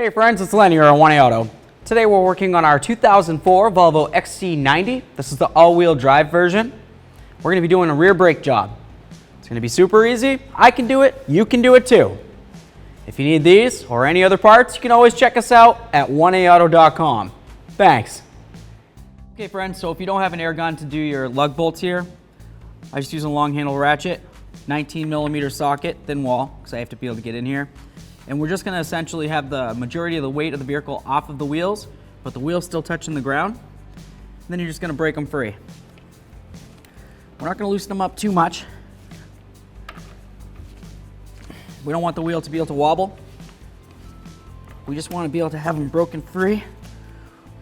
Hey friends, it's Len here on 1A Auto. Today we're working on our 2004 Volvo XC90. This is the all-wheel drive version. We're going to be doing a rear brake job. It's going to be super easy. I can do it. You can do it too. If you need these or any other parts, you can always check us out at 1AAuto.com. Thanks. Okay friends, so if you don't have an air gun to do your lug bolts here, I just use a long handle ratchet, 19mm socket, thin wall, because I have to be able to get in here. And we're just going to essentially have the majority of the weight of the vehicle off of the wheels, but the wheels still touching the ground. And then you're just going to break them free. We're not going to loosen them up too much. We don't want the wheel to be able to wobble. We just want to be able to have them broken free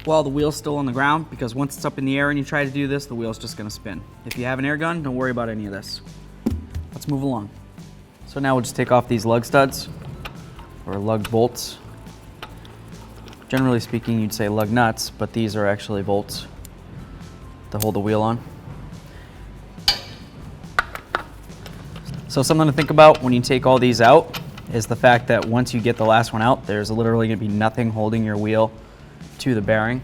while the wheel's still on the ground, because once it's up in the air and you try to do this, the wheel's just going to spin. If you have an air gun, don't worry about any of this. Let's move along. So now we'll just take off these lug studs, or lug bolts. Generally speaking, you'd say lug nuts, but these are actually bolts to hold the wheel on. So something to think about when you take all these out is the fact that once you get the last one out, there's literally going to be nothing holding your wheel to the bearing.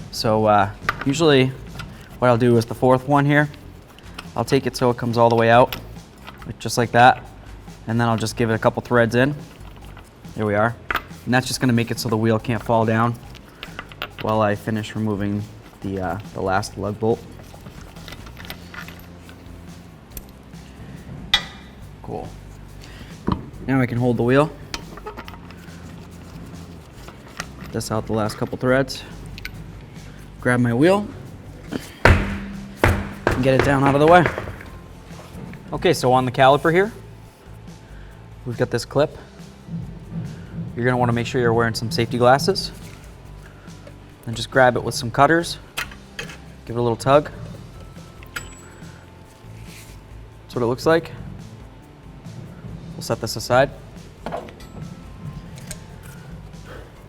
So usually what I'll do is the fourth one here, I'll take it so it comes all the way out, just like that, and then I'll just give it a couple threads in. There we are. And that's just going to make it so the wheel can't fall down while I finish removing the last lug bolt. Cool. Now I can hold the wheel. Get this out the last couple threads. Grab my wheel and get it down out of the way. Okay, so on the caliper here, we've got this clip. You're going to want to make sure you're wearing some safety glasses. And just grab it with some cutters. Give it a little tug. That's what it looks like. We'll set this aside.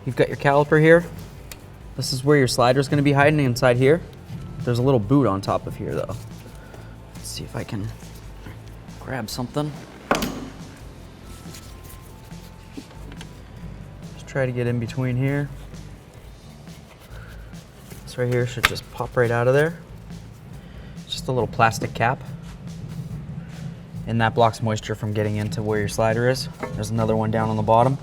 You've got your caliper here. This is where your slider is going to be hiding, inside here. There's a little boot on top of here though. Let's see if I can grab something. Try to get in between here. This right here should just pop right out of there. It's just a little plastic cap, and that blocks moisture from getting into where your slider is. There's another one down on the bottom.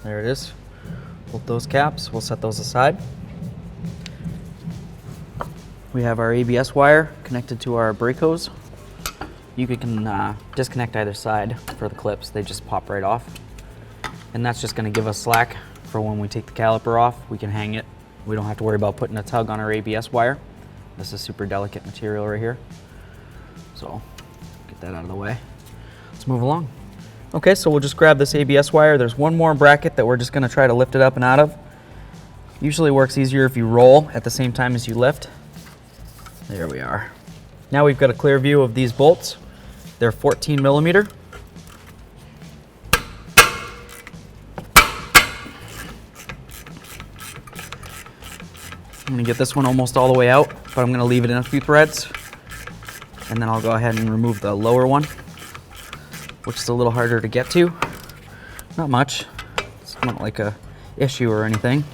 There it is. Both those caps, we'll set those aside. We have our ABS wire connected to our brake hose. You can disconnect either side for the clips. They just pop right off. And that's just going to give us slack for when we take the caliper off. We can hang it. We don't have to worry about putting a tug on our ABS wire. This is super delicate material right here. So get that out of the way. Let's move along. Okay, so we'll just grab this ABS wire. There's one more bracket that we're just going to try to lift it up and out of. Usually works easier if you roll at the same time as you lift. There we are. Now we've got a clear view of these bolts. They're 14mm. I'm going to get this one almost all the way out, but I'm going to leave it in a few threads. And then I'll go ahead and remove the lower one, which is a little harder to get to. Not much. It's not like a issue or anything.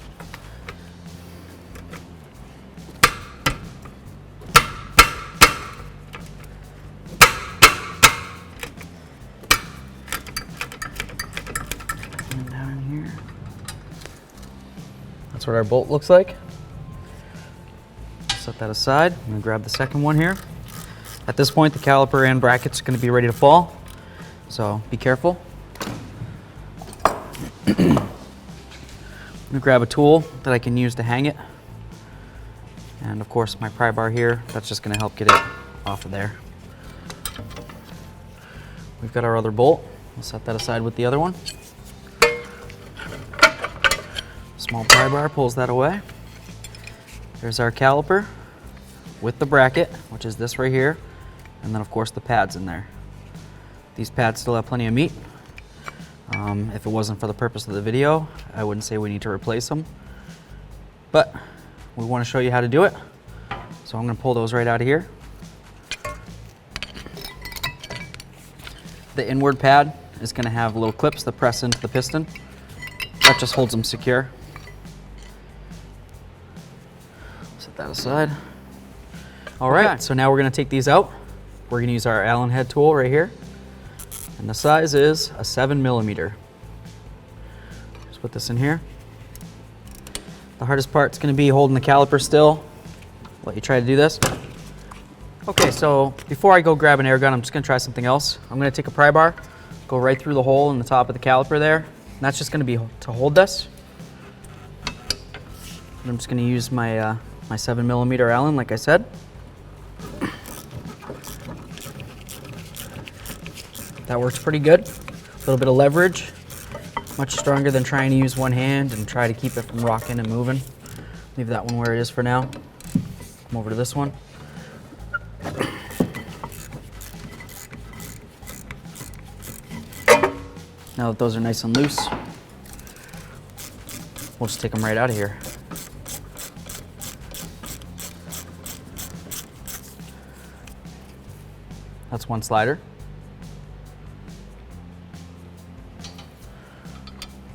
That's what our bolt looks like. Set that aside. I'm going to grab the second one here. At this point, the caliper and brackets are going to be ready to fall, so be careful. I'm going to grab a tool that I can use to hang it. And of course, my pry bar here, that's just going to help get it off of there. We've got our other bolt. We'll set that aside with the other one. Small pry bar pulls that away. There's our caliper with the bracket, which is this right here, and then of course the pads in there. These pads still have plenty of meat. If it wasn't for the purpose of the video, I wouldn't say we need to replace them, but we want to show you how to do it. So I'm going to pull those right out of here. The inward pad is going to have little clips that press into the piston. That just holds them secure. Set that aside. All right, so now we're going to take these out. We're going to use our Allen head tool right here. And the size is a 7mm. Just put this in here. The hardest part is going to be holding the caliper still. Let you try to do this. Okay, so before I go grab an air gun, I'm just going to try something else. I'm going to take a pry bar, go right through the hole in the top of the caliper there. And that's just going to be to hold this. And I'm just going to use my, my 7mm Allen, like I said. That works pretty good. A little bit of leverage, much stronger than trying to use one hand and try to keep it from rocking and moving. Leave that one where it is for now. Come over to this one. Now that those are nice and loose, we'll just take them right out of here. That's one slider.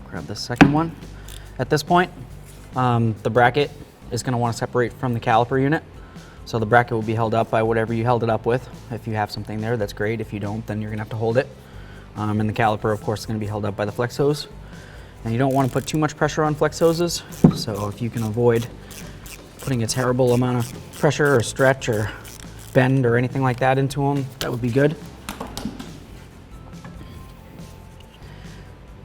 Grab the second one. At this point, the bracket is going to want to separate from the caliper unit. So the bracket will be held up by whatever you held it up with. If you have something there, that's great. If you don't, then you're going to have to hold it. And the caliper, of course, is going to be held up by the flex hose. And you don't want to put too much pressure on flex hoses. So if you can avoid putting a terrible amount of pressure or stretch or bend or anything like that into them, that would be good.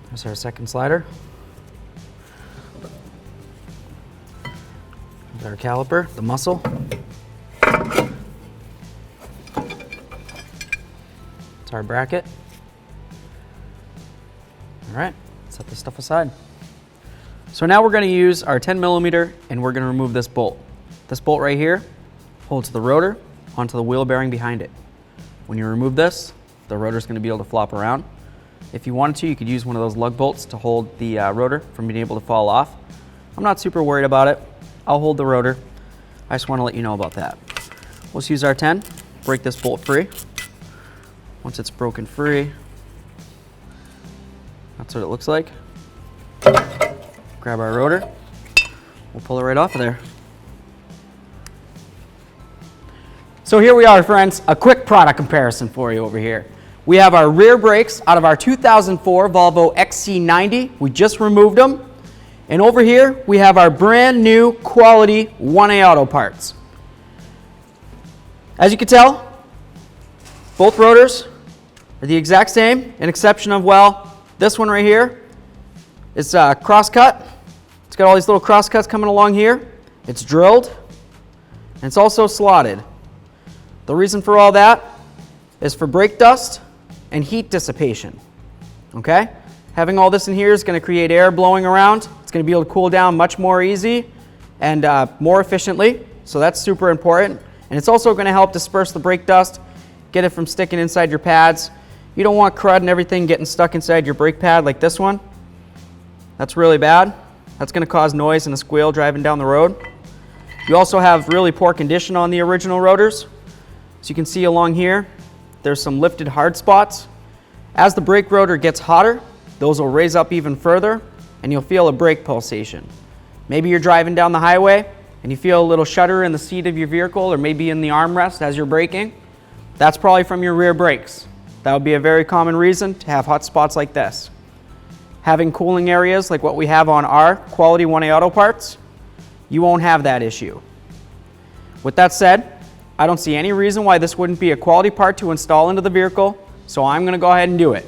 There's our second slider. There's our caliper, the muscle. It's our bracket. All right, set this stuff aside. So now we're going to use our 10mm and we're going to remove this bolt. This bolt right here holds the rotor onto the wheel bearing behind it. When you remove this, the rotor is going to be able to flop around. If you wanted to, you could use one of those lug bolts to hold the rotor from being able to fall off. I'm not super worried about it. I'll hold the rotor. I just want to let you know about that. Let's use our 10, break this bolt free. Once it's broken free, that's what it looks like. Grab our rotor. We'll pull it right off of there. So here we are, friends, a quick product comparison for you over here. We have our rear brakes out of our 2004 Volvo XC90. We just removed them. And over here, we have our brand new quality 1A Auto parts. As you can tell, both rotors are the exact same, an exception of, well, this one right here is cross-cut. It's got all these little cross-cuts coming along here. It's drilled, and it's also slotted. The reason for all that is for brake dust and heat dissipation, okay? Having all this in here is going to create air blowing around. It's going to be able to cool down much more easy and more efficiently, so that's super important. And it's also going to help disperse the brake dust, get it from sticking inside your pads. You don't want crud and everything getting stuck inside your brake pad like this one. That's really bad. That's going to cause noise and a squeal driving down the road. You also have really poor condition on the original rotors. As you can see along here, there's some lifted hard spots. As the brake rotor gets hotter, those will raise up even further and you'll feel a brake pulsation. Maybe you're driving down the highway and you feel a little shudder in the seat of your vehicle or maybe in the armrest as you're braking. That's probably from your rear brakes. That would be a very common reason to have hot spots like this. Having cooling areas like what we have on our quality 1A Auto parts, you won't have that issue. With that said, I don't see any reason why this wouldn't be a quality part to install into the vehicle, so I'm going to go ahead and do it.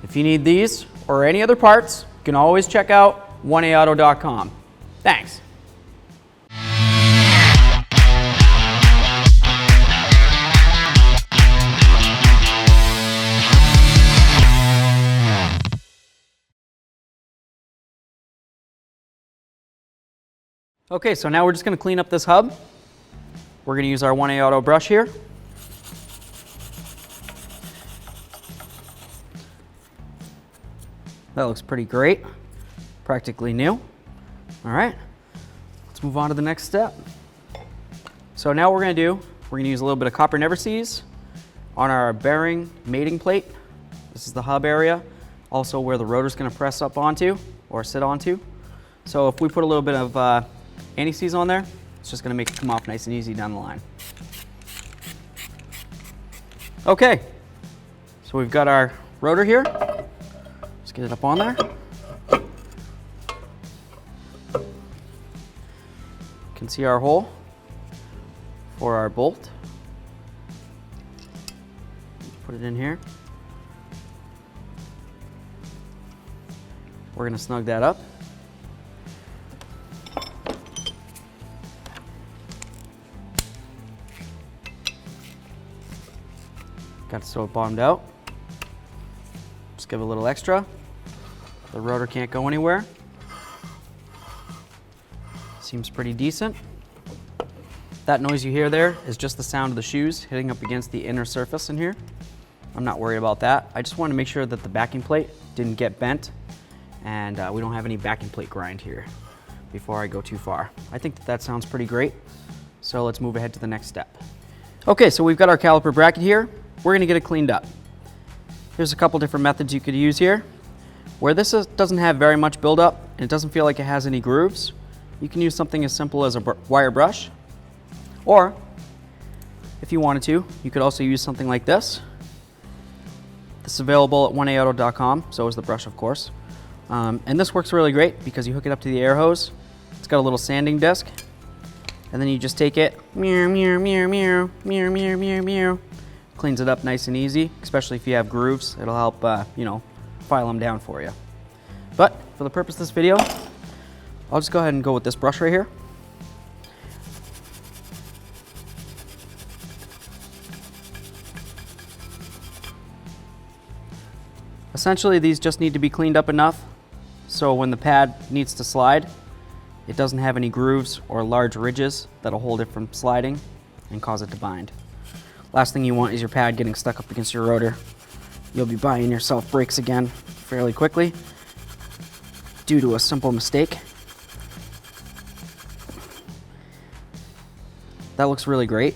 If you need these or any other parts, you can always check out 1aauto.com. Thanks. Okay, so now we're just going to clean up this hub. We're going to use our 1A Auto brush here. That looks pretty great, practically new. All right, let's move on to the next step. So now what we're going to use a little bit of copper never seize on our bearing mating plate This is the hub area, also where the rotor's going to press up onto or sit onto. So if we put a little bit of anti-seize on there, it's just going to make it come off nice and easy down the line. Okay, so we've got our rotor here. Let's get it up on there. You can see our hole for our bolt. Put it in here. We're going to snug that up. Got it so it bottomed out. Just give it a little extra. The rotor can't go anywhere. Seems pretty decent. That noise you hear there is just the sound of the shoes hitting up against the inner surface in here. I'm not worried about that. I just want to make sure that the backing plate didn't get bent and we don't have any backing plate grind here before I go too far. I think that sounds pretty great. So let's move ahead to the next step. Okay, so we've got our caliper bracket here. We're gonna get it cleaned up. There's a couple different methods you could use here. Where this doesn't have very much buildup and it doesn't feel like it has any grooves, you can use something as simple as a wire brush. Or, if you wanted to, you could also use something like this. This is available at 1aauto.com, so is the brush, of course. And this works really great because you hook it up to the air hose. It's got a little sanding disc. And then you just take it, meow, meow, meow, meow, meow, meow, meow, meow. Cleans it up nice and easy, especially if you have grooves. It'll help, file them down for you. But for the purpose of this video, I'll just go ahead and go with this brush right here. Essentially, these just need to be cleaned up enough so when the pad needs to slide, it doesn't have any grooves or large ridges that'll hold it from sliding and cause it to bind. Last thing you want is your pad getting stuck up against your rotor. You'll be buying yourself brakes again fairly quickly due to a simple mistake. That looks really great.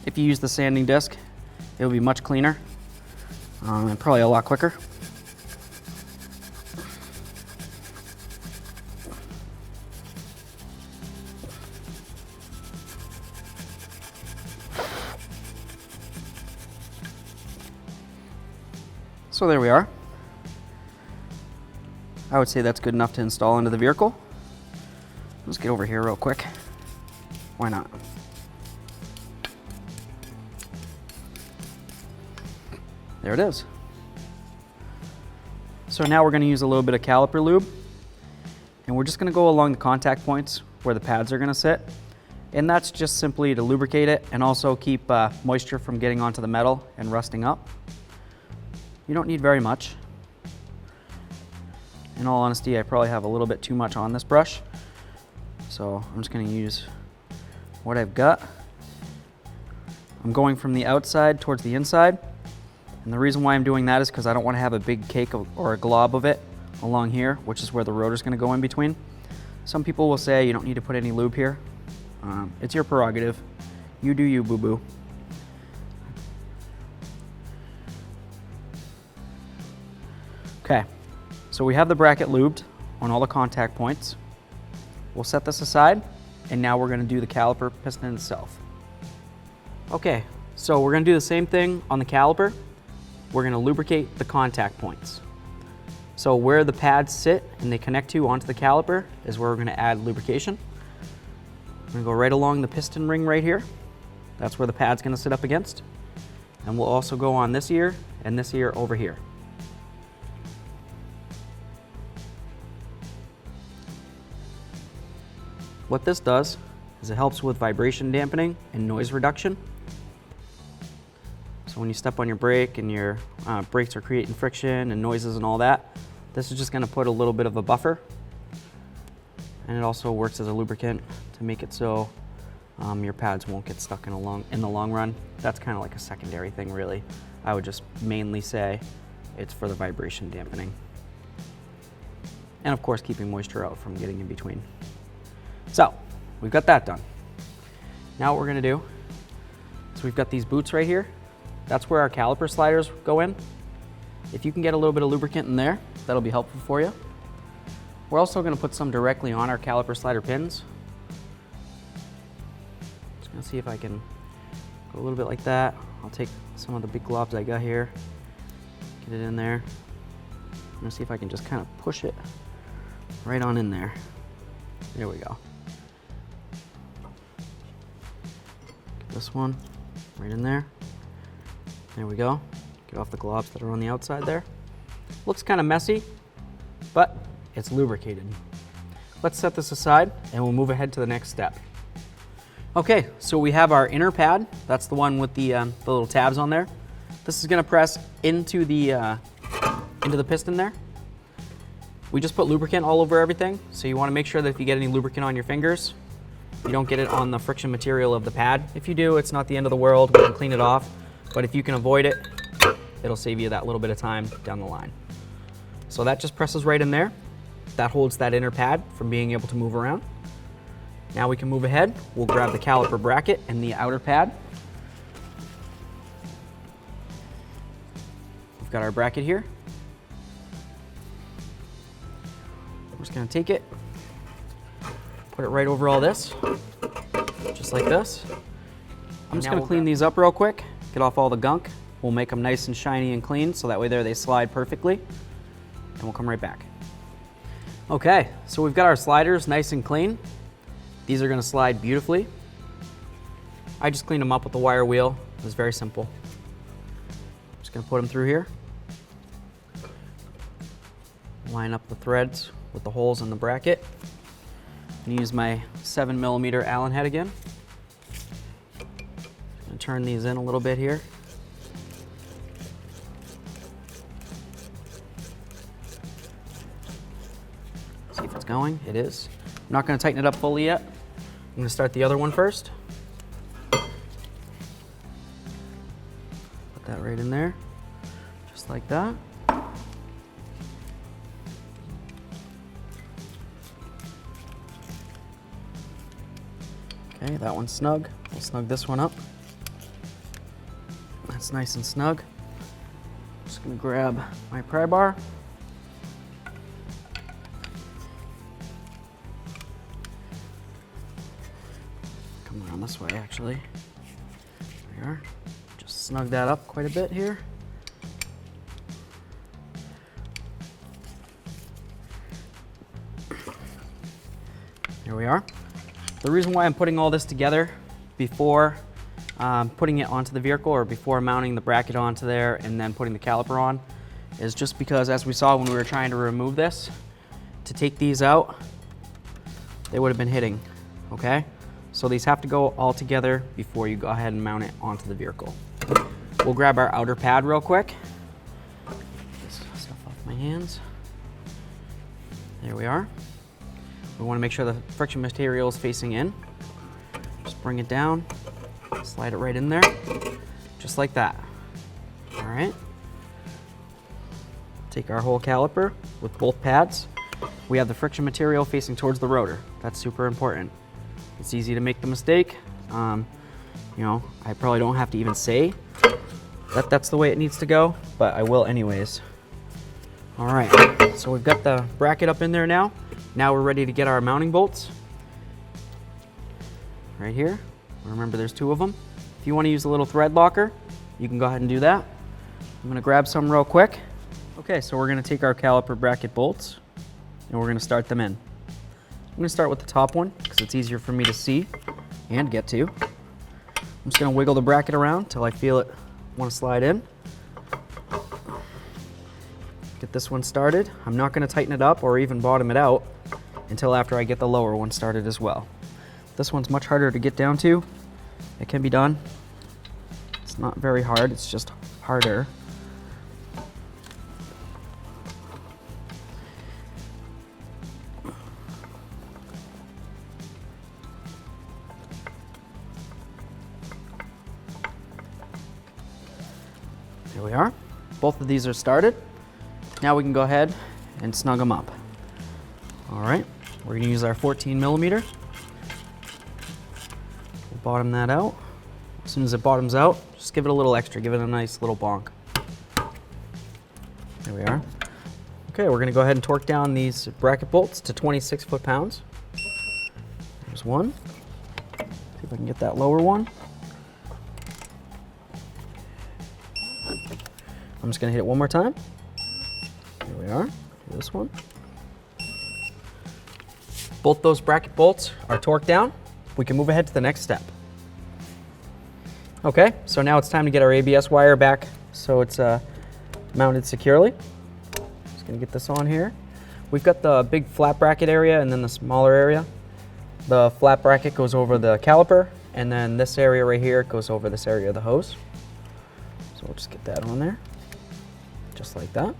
If you use the sanding disc, it'll be much cleaner and probably a lot quicker. So there we are. I would say that's good enough to install into the vehicle. Let's get over here real quick. Why not? There it is. So now we're going to use a little bit of caliper lube, and we're just going to go along the contact points where the pads are going to sit. And that's just simply to lubricate it and also keep moisture from getting onto the metal and rusting up. You don't need very much. In all honesty, I probably have a little bit too much on this brush. So I'm just going to use what I've got. I'm going from the outside towards the inside. And the reason why I'm doing that is because I don't want to have a big cake or a glob of it along here, which is where the rotor's going to go in between. Some people will say you don't need to put any lube here. It's your prerogative. You do you, boo-boo. Okay, so we have the bracket lubed on all the contact points. We'll set this aside, and now we're going to do the caliper piston itself. Okay, so we're going to do the same thing on the caliper. We're going to lubricate the contact points. So where the pads sit and they connect to onto the caliper is where we're going to add lubrication. I'm going to go right along the piston ring right here. That's where the pad's going to sit up against. And we'll also go on this ear and this ear over here. What this does is it helps with vibration dampening and noise reduction. So when you step on your brake and your brakes are creating friction and noises and all that, this is just going to put a little bit of a buffer. And it also works as a lubricant to make it so your pads won't get stuck in the long run. That's kind of like a secondary thing, really. I would just mainly say it's for the vibration dampening. And of course, keeping moisture out from getting in between. So we've got that done. Now what we're going to do is we've got these boots right here. that's where our caliper sliders go in. If you can get a little bit of lubricant in there, that'll be helpful for you. We're also going to put some directly on our caliper slider pins. Just going to see if I can go a little bit like that. I'll take some of the big globs I got here, get it in there. I'm going to see if I can just kind of push it right on in there. There we go. Get this one right in there. There we go. Get off the globs that are on the outside there. Looks kind of messy, but it's lubricated. Let's set this aside and we'll move ahead to the next step. Okay, so we have our inner pad. That's the one with the little tabs on there. This is gonna press into the piston there. We just put lubricant all over everything, so you wanna make sure that if you get any lubricant on your fingers, you don't get it on the friction material of the pad. If you do, it's not the end of the world, we can clean it off. But if you can avoid it, it'll save you that little bit of time down the line. So that just presses right in there. That holds that inner pad from being able to move around. Now we can move ahead. We'll grab the caliper bracket and the outer pad. We've got our bracket here. We're just gonna take it, put it right over all this, just like this. I'm just gonna clean these up real quick, get off all the gunk. We'll make them nice and shiny and clean, so that way there they slide perfectly, and we'll come right back. Okay, so we've got our sliders nice and clean. These are gonna slide beautifully. I just cleaned them up with the wire wheel. It was very simple. Just gonna put them through here. Line up the threads with the holes in the bracket. And use my 7mm Allen head again. Gonna turn these in a little bit here. See if it's going. It is. I'm not going to tighten it up fully yet. I'm going to start the other one first. Put that right in there, just like that. Okay, that one's snug. We'll snug this one up. That's nice and snug. Just going to grab my pry bar. Around this way, actually. There we are. Just snug that up quite a bit here. Here we are. The reason why I'm putting all this together before putting it onto the vehicle, or before mounting the bracket onto there and then putting the caliper on, is just because, as we saw when we were trying to remove this, to take these out, they would have been hitting, okay? So these have to go all together before you go ahead and mount it onto the vehicle. We'll grab our outer pad real quick. Get this stuff off my hands. There we are. We want to make sure the friction material is facing in. Just bring it down, slide it right in there, just like that. All right. Take our whole caliper with both pads. We have the friction material facing towards the rotor. That's super important. It's easy to make the mistake. You know, I probably don't have to even say that that's the way it needs to go, but I will anyways. All right, so we've got the bracket up in there now. Now we're ready to get our mounting bolts. Right here. Remember, there's two of them. If you want to use a little thread locker, you can go ahead and do that. I'm gonna grab some real quick. Okay, so we're gonna take our caliper bracket bolts and we're gonna start them in. I'm gonna start with the top one because it's easier for me to see and get to. I'm just gonna wiggle the bracket around until I feel it want to slide in. Get this one started. I'm not gonna tighten it up or even bottom it out until after I get the lower one started as well. This one's much harder to get down to. It can be done. It's not very hard, it's just harder. There we are. Both of these are started. Now we can go ahead and snug them up. All right, we're gonna use our 14mm. We'll bottom that out As soon as it bottoms out, just give it a little extra, give it a nice little bonk. There we are. Okay, we're gonna go ahead and torque down these bracket bolts to 26 foot-pounds. There's one. See if I can get that lower one. I'm just gonna hit it one more time. Here we are, this one. Both those bracket bolts are torqued down. We can move ahead to the next step. Okay, so now it's time to get our ABS wire back so it's mounted securely. Just gonna get this on here. We've got the big flat bracket area and then the smaller area. The flat bracket goes over the caliper, and then this area right here goes over this area of the hose. So we'll just get that on there, just like that,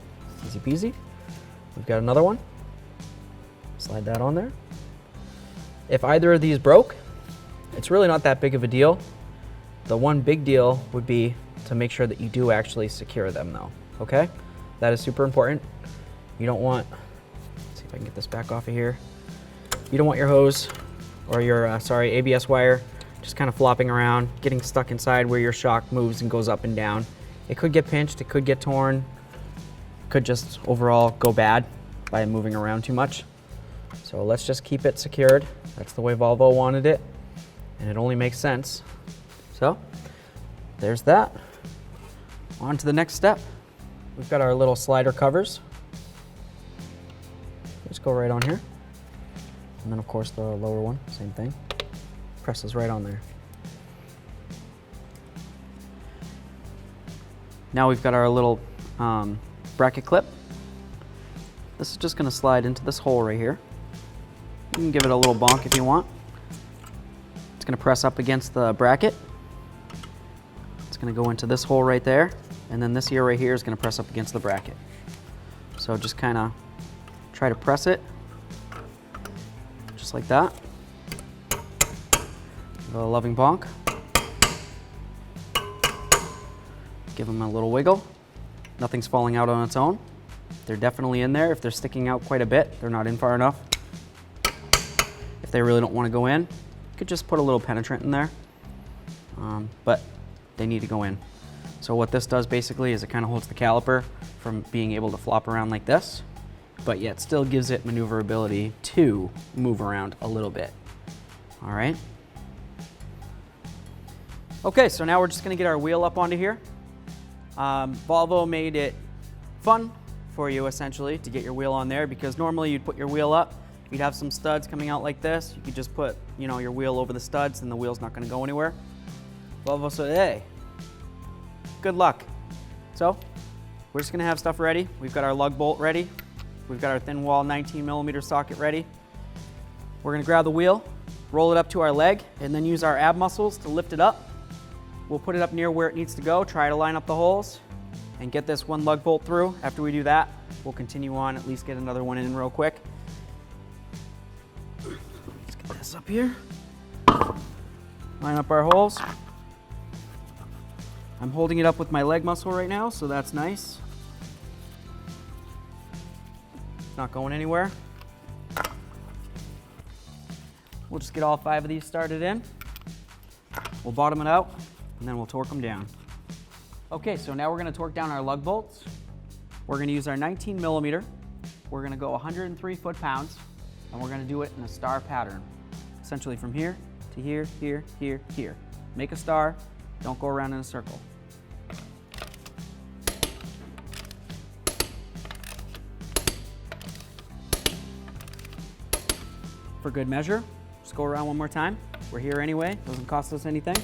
easy peasy. We've got another one, slide that on there. If either of these broke, it's really not that big of a deal. The one big deal would be to make sure that you do actually secure them though, okay? That is super important. You don't want, let's see if I can get this back off of here. You don't want your hose or your, ABS wire just kind of flopping around, getting stuck inside where your shock moves and goes up and down. It could get pinched, it could get torn, could just overall go bad by moving around too much. So let's just keep it secured. That's the way Volvo wanted it, and it only makes sense. So there's that. On to the next step. We've got our little slider covers. Just go right on here. And then of course the lower one, same thing. Presses right on there. Now we've got our little bracket clip. This is just gonna slide into this hole right here. You can give it a little bonk if you want. It's gonna press up against the bracket. It's gonna go into this hole right there, and then this ear right here is gonna press up against the bracket. So just kinda try to press it, just like that. Give it a loving bonk. Give them a little wiggle. Nothing's falling out on its own. They're definitely in there. If they're sticking out quite a bit, they're not in far enough. If they really don't want to go in, you could just put a little penetrant in there, but they need to go in. So what this does basically is it kind of holds the caliper from being able to flop around like this, but yet still gives it maneuverability to move around a little bit. All right. Okay, so now we're just gonna get our wheel up onto here. Volvo made it fun for you essentially to get your wheel on there, because normally you'd put your wheel up, you'd have some studs coming out like this. You could just put, you know, your wheel over the studs and the wheel's not gonna go anywhere. Volvo said, hey, good luck. So we're just gonna have stuff ready. We've got our lug bolt ready. We've got our thin wall 19mm socket ready. We're gonna grab the wheel, roll it up to our leg, and then use our ab muscles to lift it up. We'll put it up near where it needs to go, try to line up the holes, and get this one lug bolt through. After we do that, we'll continue on, at least get another one in real quick. Let's get this up here. Line up our holes. I'm holding it up with my leg muscle right now, so that's nice. It's not going anywhere. We'll just get all 5 of these started in. We'll bottom it out, and then we'll torque them down. Okay, so now we're gonna torque down our lug bolts. We're gonna use our 19mm. We're gonna go 103 foot-pounds, and we're gonna do it in a star pattern. Essentially from here to here, here, here, here. Make a star, don't go around in a circle. For good measure, just go around one more time. We're here anyway, doesn't cost us anything.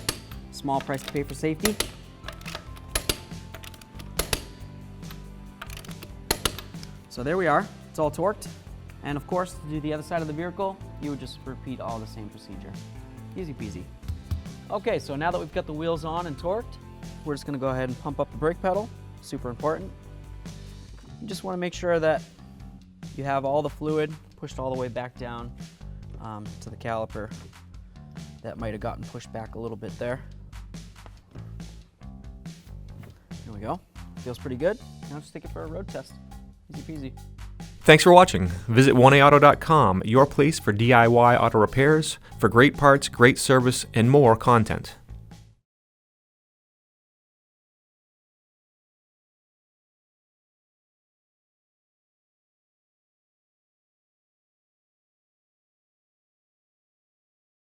Small price to pay for safety. So there we are, it's all torqued. And of course, to do the other side of the vehicle, you would just repeat all the same procedure. Easy peasy. Okay, so now that we've got the wheels on and torqued, we're just gonna go ahead and pump up the brake pedal. Super important. You just wanna make sure that you have all the fluid pushed all the way back down to the caliper. That might have gotten pushed back a little bit there. There we go. Feels pretty good. Now just take it for a road test. Easy peasy. Thanks for watching. Visit 1AAuto.com, your place for DIY auto repairs, for great parts, great service, and more content.